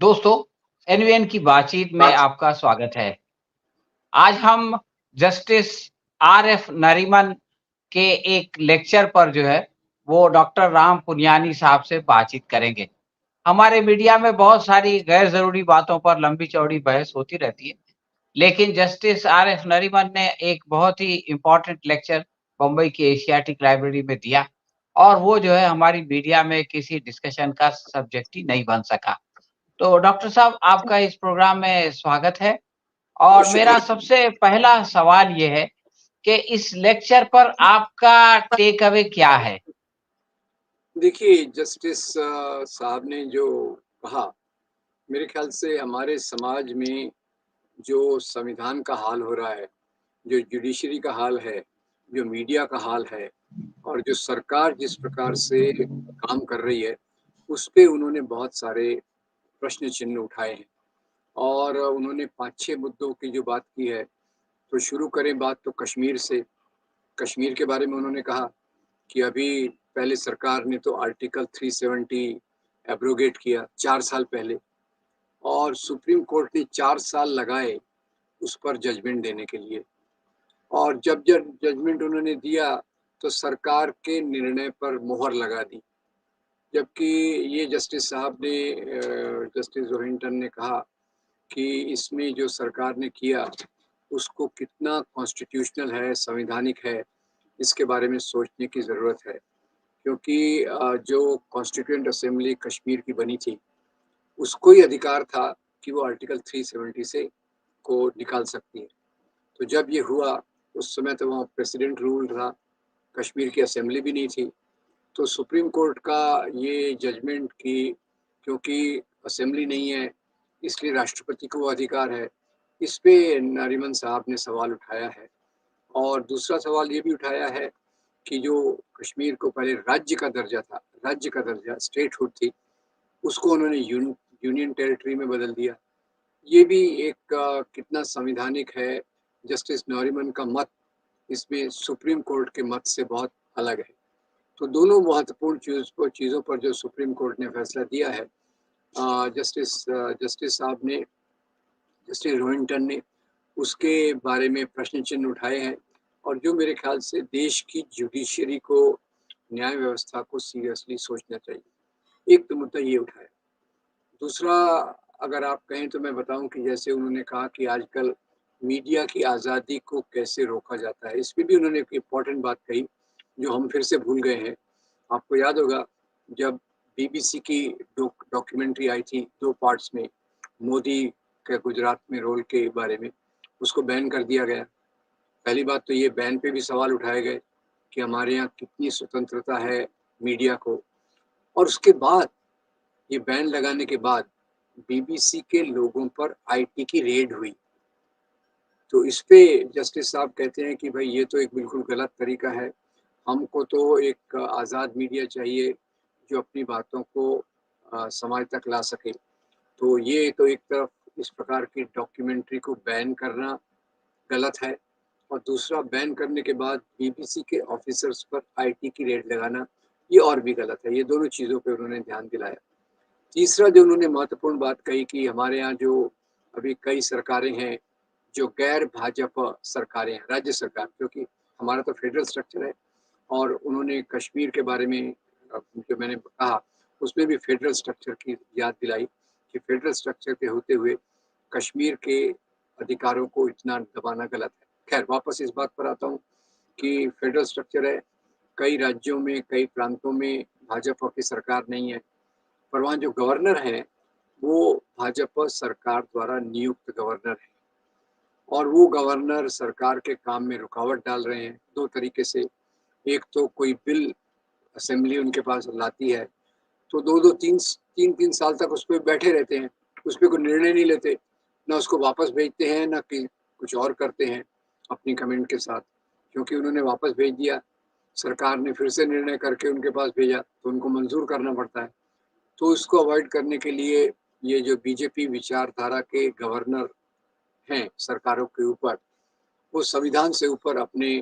दोस्तों, एनवीएन की बातचीत में आपका स्वागत है। आज हम जस्टिस आरएफ नरीमन के एक लेक्चर पर जो है, वो डॉक्टर राम पुनियानी साहब से बातचीत करेंगे। हमारे मीडिया में बहुत सारी गैर ज़रूरी बातों पर लंबी-चौड़ी बहस होती रहती है, लेकिन जस्टिस आरएफ नरीमन ने एक बहुत ही इम्पोर्टेंट लेक्चर बम्बई की एशियाटिक लाइब्रेरी में दिया और वो जो है हमारी मीडिया में किसी डिस्कशन का सब्जेक्ट ही नहीं बन सका। तो डॉक्टर साहब आपका इस प्रोग्राम में स्वागत है बहुत और मेरा शुक्रिया। सबसे पहला सवाल ये है कि इस लेक्चर पर आपका टेक अवे क्या है? देखिए, जस्टिस साहब ने जो कहा, मेरे ख्याल से हमारे समाज में जो संविधान का हाल हो रहा है, जो जुडिशरी का हाल है, जो मीडिया का हाल है और जो सरकार जिस प्रकार से काम कर रही है, उस पे उन्होंने बहुत सारे प्रश्न चिन्ह उठाए हैं और उन्होंने 5-6 मुद्दों की जो बात की है, तो शुरू करें बात तो कश्मीर से। कश्मीर के बारे में उन्होंने कहा कि अभी पहले सरकार ने तो आर्टिकल 370 एब्रोगेट किया 4 साल पहले और सुप्रीम कोर्ट ने 4 साल लगाए उस पर जजमेंट देने के लिए और जब जजमेंट उन्होंने दिया तो सरकार के निर्णय पर मोहर लगा दी। जबकि ये जस्टिस साहब ने जस्टिस रोहिंटन ने कहा कि इसमें जो सरकार ने किया उसको कितना कॉन्स्टिट्यूशनल है, संवैधानिक है, इसके बारे में सोचने की ज़रूरत है। क्योंकि जो कॉन्स्टिट्यूएंट असेंबली कश्मीर की बनी थी, उसको ही अधिकार था कि वो आर्टिकल 370 से को निकाल सकती है। तो जब ये हुआ, उस समय तो वहाँ प्रेसिडेंट रूल था, कश्मीर की असेंबली भी नहीं थी। तो सुप्रीम कोर्ट का ये जजमेंट कि क्योंकि असेंबली नहीं है, इसलिए राष्ट्रपति को वो अधिकार है, इस पे नरीमन साहब ने सवाल उठाया है। और दूसरा सवाल ये भी उठाया है कि जो कश्मीर को पहले राज्य का दर्जा था, राज्य का दर्जा स्टेटहुड थी, उसको उन्होंने यूनियन टेरिटरी में बदल दिया। ये भी एक कितना संवैधानिक है। जस्टिस नॉरिमन का मत इसमें सुप्रीम कोर्ट के मत से बहुत अलग है। तो दोनों महत्वपूर्ण चीज़ों पर जो सुप्रीम कोर्ट ने फैसला दिया है, जस्टिस साहब ने, जस्टिस रोहिंटन ने उसके बारे में प्रश्न चिन्ह उठाए हैं और जो मेरे ख्याल से देश की जुडिशरी को, न्याय व्यवस्था को सीरियसली सोचना चाहिए। एक तो मुद्दा ये उठाया। दूसरा, अगर आप कहें तो मैं बताऊं कि जैसे उन्होंने कहा कि आजकल मीडिया की आज़ादी को कैसे रोका जाता है, इस पे भी उन्होंने एक इम्पोर्टेंट बात कही जो हम फिर से भूल गए हैं। आपको याद होगा जब बीबीसी की डॉक्यूमेंट्री आई थी 2 पार्ट्स में, मोदी के गुजरात में रोल के बारे में, उसको बैन कर दिया गया। पहली बात तो ये बैन पे भी सवाल उठाए गए कि हमारे यहाँ कितनी स्वतंत्रता है मीडिया को। और उसके बाद ये बैन लगाने के बाद बीबीसी के लोगों पर आईटी की रेड हुई। तो इस पे जस्टिस साहब कहते हैं कि भाई ये तो एक बिल्कुल गलत तरीका है। हमको तो एक आज़ाद मीडिया चाहिए जो अपनी बातों को समाज तक ला सके। तो ये तो एक तरफ इस प्रकार की डॉक्यूमेंट्री को बैन करना गलत है और दूसरा बैन करने के बाद बीबीसी के ऑफिसर्स पर आईटी की रेड लगाना ये और भी गलत है। ये दोनों चीज़ों पे उन्होंने ध्यान दिलाया। तीसरा जो उन्होंने महत्वपूर्ण बात कही कि हमारे यहाँ जो अभी कई सरकारें हैं, जो गैर भाजपा सरकारें हैं, राज्य सरकार, क्योंकि हमारा तो फेडरल स्ट्रक्चर है और उन्होंने कश्मीर के बारे में जो मैंने कहा, उसमें भी फेडरल स्ट्रक्चर की याद दिलाई कि फेडरल स्ट्रक्चर के होते हुए कश्मीर के अधिकारों को इतना दबाना गलत है। खैर, वापस इस बात पर आता हूँ कि फेडरल स्ट्रक्चर है, कई राज्यों में, कई प्रांतों में भाजपा की सरकार नहीं है, पर वहाँ जो गवर्नर हैं, वो भाजपा सरकार द्वारा नियुक्त गवर्नर हैं और वो गवर्नर सरकार के काम में रुकावट डाल रहे हैं 2 तरीके से। एक तो कोई बिल असेंबली उनके पास लाती है, तो 2-2, 3-3 साल तक उस पे बैठे रहते हैं, उस पे कोई निर्णय नहीं लेते, ना उसको वापस भेजते हैं, ना कि कुछ और करते हैं अपनी कमेंट के साथ। क्योंकि उन्होंने वापस भेज दिया, सरकार ने फिर से निर्णय करके उनके पास भेजा, तो उनको मंजूर करना पड़ता है। तो इसको अवॉइड करने के लिए ये जो बीजेपी विचारधारा के गवर्नर हैं सरकारों के ऊपर, वो संविधान से ऊपर अपने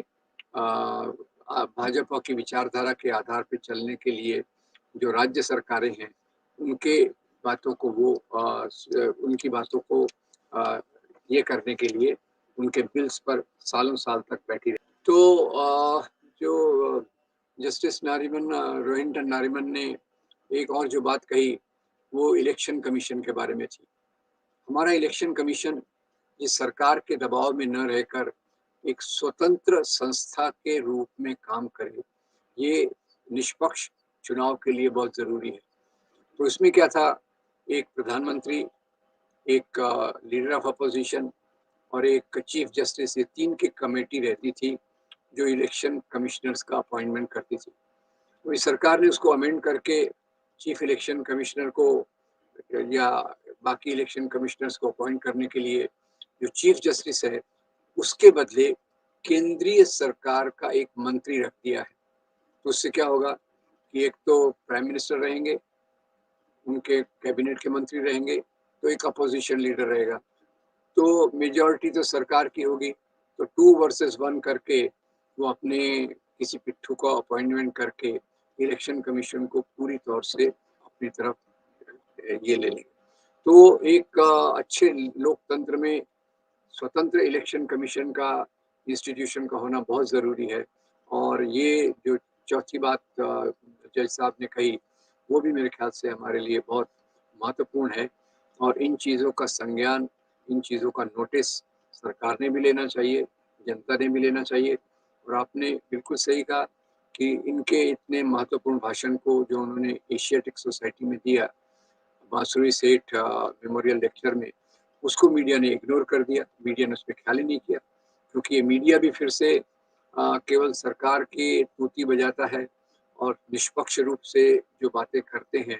भाजपा की विचारधारा के आधार पर चलने के लिए जो राज्य सरकारें हैं, उनके बातों को वो उनकी बातों को ये करने के लिए उनके बिल्स पर सालों साल तक बैठी रही। तो जो जस्टिस नारिमन रोहिंटन नारिमन ने एक और जो बात कही वो इलेक्शन कमीशन के बारे में थी। हमारा इलेक्शन कमीशन जिस सरकार के दबाव में न रहकर एक स्वतंत्र संस्था के रूप में काम करे, ये निष्पक्ष चुनाव के लिए बहुत जरूरी है। तो इसमें क्या था, एक प्रधानमंत्री, एक लीडर ऑफ अपोजिशन और एक चीफ जस्टिस, ये 3 की कमेटी रहती थी जो इलेक्शन कमिश्नर्स का अपॉइंटमेंट करती थी। तो इस सरकार ने उसको अमेंड करके चीफ इलेक्शन कमिश्नर को या बाकी इलेक्शन कमिश्नर्स को अपॉइंट करने के लिए जो चीफ जस्टिस है उसके बदले केंद्रीय सरकार का एक मंत्री रख दिया है। तो उससे क्या होगा कि एक तो प्राइम मिनिस्टर रहेंगे, उनके कैबिनेट के मंत्री रहेंगे, तो एक अपोजिशन लीडर रहेगा। तो मेजॉरिटी तो सरकार की होगी, तो 2 वर्सेस 1 करके वो अपने किसी पिट्ठू को अपॉइंटमेंट करके इलेक्शन कमीशन को पूरी तौर से अपनी तरफ ये ले लेंगे। तो एक अच्छे लोकतंत्र में स्वतंत्र इलेक्शन कमीशन का इंस्टीट्यूशन का होना बहुत ज़रूरी है। और ये जो चौथी बात जज साहब ने कही वो भी मेरे ख्याल से हमारे लिए बहुत महत्वपूर्ण है। और इन चीज़ों का संज्ञान, इन चीज़ों का नोटिस सरकार ने भी लेना चाहिए, जनता ने भी लेना चाहिए। और आपने बिल्कुल सही कहा कि इनके इतने महत्वपूर्ण भाषण को जो उन्होंने एशियाटिक सोसाइटी में दिया, बांसुरी सेठ मेमोरियल लेक्चर में, उसको मीडिया ने इग्नोर कर दिया। मीडिया ने उस पर ख्याल ही नहीं किया, क्योंकि ये मीडिया भी फिर से केवल सरकार की तूती बजाता है और निष्पक्ष रूप से जो बातें करते हैं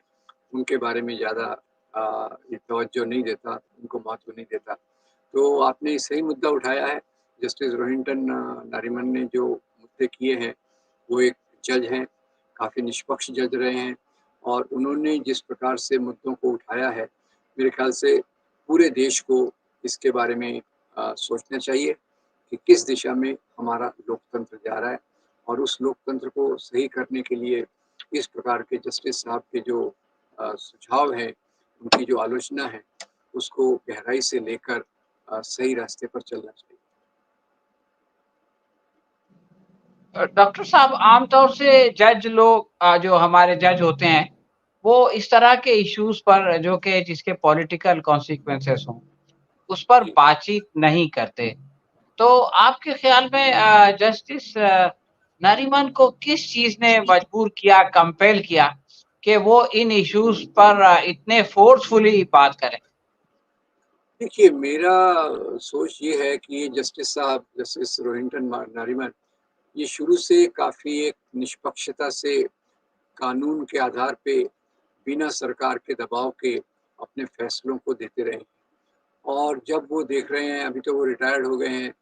उनके बारे में ज़्यादा तवज्जो नहीं देता, उनको महत्व नहीं देता। तो आपने सही मुद्दा उठाया है। जस्टिस रोहिंटन नारिमन ने जो मुद्दे किए हैं, वो एक जज हैं, काफ़ी निष्पक्ष जज रहे हैं और उन्होंने जिस प्रकार से मुद्दों को उठाया है, मेरे ख्याल से पूरे देश को इसके बारे में सोचना चाहिए कि किस दिशा में हमारा लोकतंत्र जा रहा है। और उस लोकतंत्र को सही करने के लिए इस प्रकार के जस्टिस साहब के जो सुझाव हैं, उनकी जो आलोचना है, उसको गहराई से लेकर सही रास्ते पर चलना चाहिए। डॉक्टर साहब, आमतौर से जज लोग जो हमारे जज होते हैं, वो इस तरह के इश्यूज पर जो कि जिसके पॉलिटिकल कॉन्सिक्वेंसेस हों, उस पर जी। बातचीत नहीं करते। तो आपके ख्याल में जस्टिस नरीमन को किस चीज़ ने मजबूर किया, कंपेल किया कि वो इन इश्यूज पर इतने फोर्सफुली बात करें? देखिए, मेरा सोच ये है कि ये जस्टिस साहब, जस्टिस रोहिंटन नारिमन, ये शुरू से काफ़ी एक निष्पक्षता से कानून के आधार पे बिना सरकार के दबाव के अपने फैसलों को देते रहे। और जब वो देख रहे हैं, अभी तो वो रिटायर्ड हो गए हैं,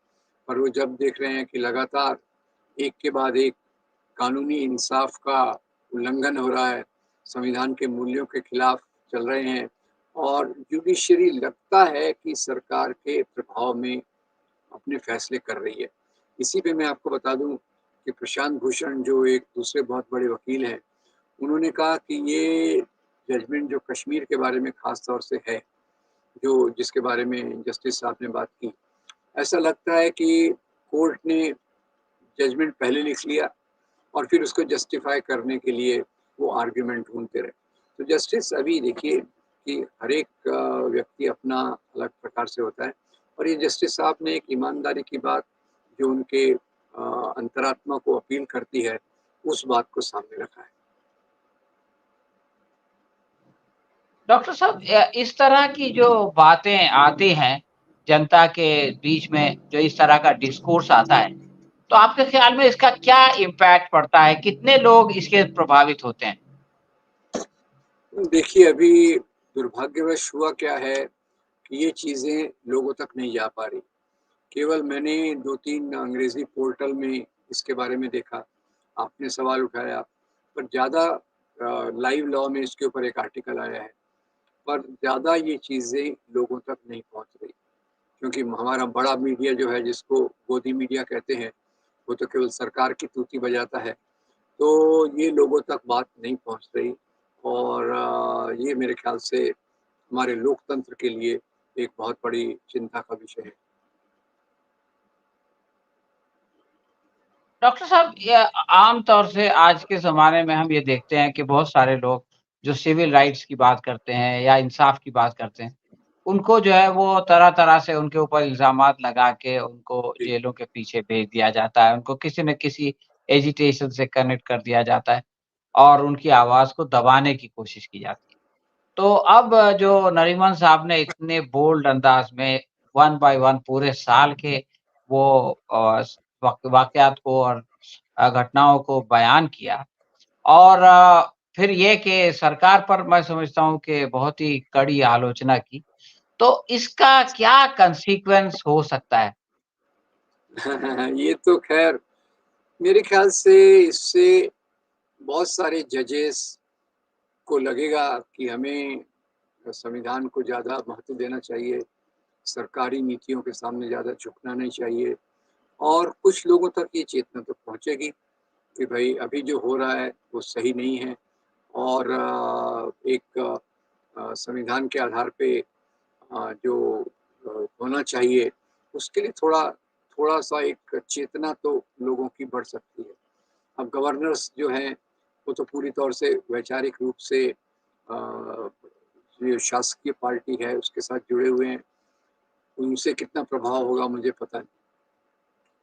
पर वो जब देख रहे हैं कि लगातार एक के बाद एक कानूनी इंसाफ का उल्लंघन हो रहा है, संविधान के मूल्यों के खिलाफ चल रहे हैं और जुडिशरी लगता है कि सरकार के प्रभाव में अपने फैसले कर रही है। इसी पे मैं आपको बता दूं कि प्रशांत भूषण जो एक दूसरे बहुत बड़े वकील हैं, उन्होंने कहा कि ये जजमेंट जो कश्मीर के बारे में खास तौर से है, जो जिसके बारे में जस्टिस साहब ने बात की, ऐसा लगता है कि कोर्ट ने जजमेंट पहले लिख लिया और फिर उसको जस्टिफाई करने के लिए वो आर्ग्यूमेंट ढूंढते रहे। तो जस्टिस, अभी देखिए कि हर एक व्यक्ति अपना अलग प्रकार से होता है और ये जस्टिस साहब ने एक ईमानदारी की बात जो उनके अंतरात्मा को अपील करती है, उस बात को सामने रखा है। डॉक्टर साहब, इस तरह की जो बातें आती हैं, जनता के बीच में जो इस तरह का डिस्कोर्स आता है, तो आपके ख्याल में इसका क्या इम्पैक्ट पड़ता है? कितने लोग इसके प्रभावित होते हैं? देखिए, अभी दुर्भाग्यवश हुआ क्या है कि ये चीज़ें लोगों तक नहीं जा पा रही। केवल मैंने 2-3 अंग्रेज़ी पोर्टल में इसके बारे में देखा, आपने सवाल उठाया, पर ज़्यादा लाइव लॉ में इसके ऊपर एक आर्टिकल आया है, पर ज़्यादा ये चीज़ें लोगों तक नहीं पहुँच रही, क्योंकि हमारा बड़ा मीडिया जो है, जिसको गोदी मीडिया कहते हैं, वो तो केवल सरकार की तूती बजाता है, तो ये लोगों तक बात नहीं पहुँच रही और ये मेरे ख्याल से हमारे लोकतंत्र के लिए एक बहुत बड़ी चिंता का विषय है। डॉक्टर साहब, ये आम तौर से आज के ज़माने में हम ये देखते हैं कि बहुत सारे लोग जो सिविल राइट्स की बात करते हैं या इंसाफ की बात करते हैं, उनको जो है वो तरह-तरह से उनके ऊपर इल्ज़ामात लगा के उनको जी, जेलों के पीछे भेज दिया जाता है। उनको किसी न किसी एजिटेशन से कनेक्ट कर दिया जाता है और उनकी आवाज़ को दबाने की कोशिश की जाती है। तो अब जो नरीमन साहब ने इतने बोल्ड अंदाज़ में वन बाय वन पूरे साल के वो वाक़यात को और घटनाओं को बयान किया और फिर ये कि सरकार पर मैं समझता हूँ कि बहुत ही कड़ी आलोचना की। तो इसका क्या कॉन्सिक्वेंस हो सकता है? ये तो ख़ैर मेरे ख्याल से इससे बहुत सारे जजेस को लगेगा कि हमें संविधान को ज़्यादा महत्व देना चाहिए, सरकारी नीतियों के सामने ज़्यादा झुकना नहीं चाहिए और कुछ लोगों तक ये चेतना तो पहुँचेगी कि भई अभी जो हो रहा है वो सही नहीं है और एक संविधान के आधार पे जो होना चाहिए उसके लिए थोड़ा-सा एक चेतना तो लोगों की बढ़ सकती है। अब गवर्नर्स जो हैं वो तो पूरी तौर से वैचारिक रूप से ये शासकीय पार्टी है उसके साथ जुड़े हुए हैं, उनसे कितना प्रभाव होगा मुझे पता नहीं।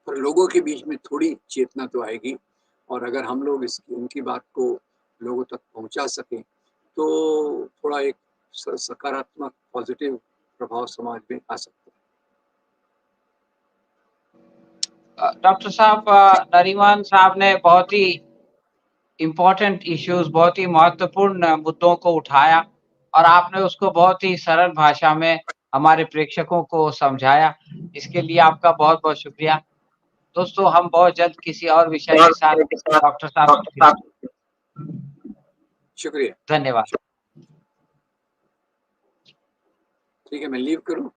पर लोगों के बीच में थोड़ी चेतना तो आएगी और अगर हम लोग इस उनकी बात को लोगों तक पहुँचा सकें, तो थोड़ा एक सकारात्मक पॉज़िटिव प्रभाव समाज में आ सकता है। डॉक्टर साहब, नरीमान साहब ने बहुत ही इम्पोर्टेंट इश्यूज़, बहुत ही महत्वपूर्ण मुद्दों को उठाया और आपने उसको बहुत ही सरल भाषा में हमारे प्रेक्षकों को समझाया। इसके लिए आपका बहुत-बहुत शुक्रिया। दोस्तों, हम बहुत जल्द किसी और विषय के साथ डॉक्टर साहब से फिर शुक्रिया। धन्यवाद। ठीक है, मैं लीव करूँ?